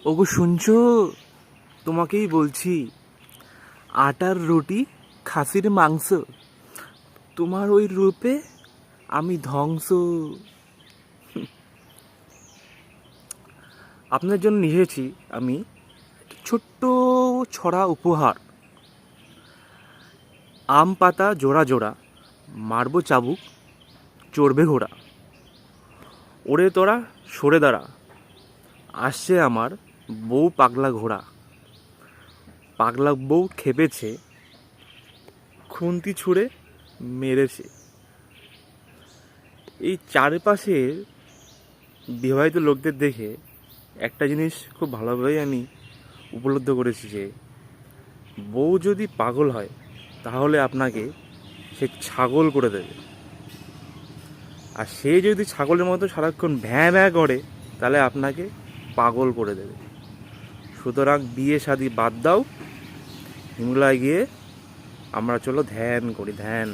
ওগো শুনছো? তোমাকেই বলছি, আটার রুটি, খাসির মাংস, তোমার ওই রূপে আমি ধ্বংস। আপনার জন্য নিয়ে এসেছি আমি একটা ছোট্ট ছড়া উপহার। আম পাতা জোড়া জোড়া, মারবো চাবুক, চড়বে ঘোড়া। ওরে তোরা সরে দাঁড়া, আসছে আমার বউ পাগলা ঘোড়া। পাগলা বউ খেপেছে, খুন্তি ছুঁড়ে মেরেছে। এই চারপাশের বিবাহিত লোকদের দেখে একটা জিনিস খুব ভালোভাবেই আমি উপলব্ধি করেছি যে বউ যদি পাগল হয় তাহলে আপনাকে সে ছাগল করে দেবে, আর সে যদি ছাগলের মতো সারাক্ষণ ভ্যাঁ ভ্যাঁ করে তাহলে আপনাকে পাগল করে দেবে। সুতরাং বিয়ে শাদী বাদ দাও, হিমালয় গিয়ে আমরা চলো ধ্যান করি, ধ্যান।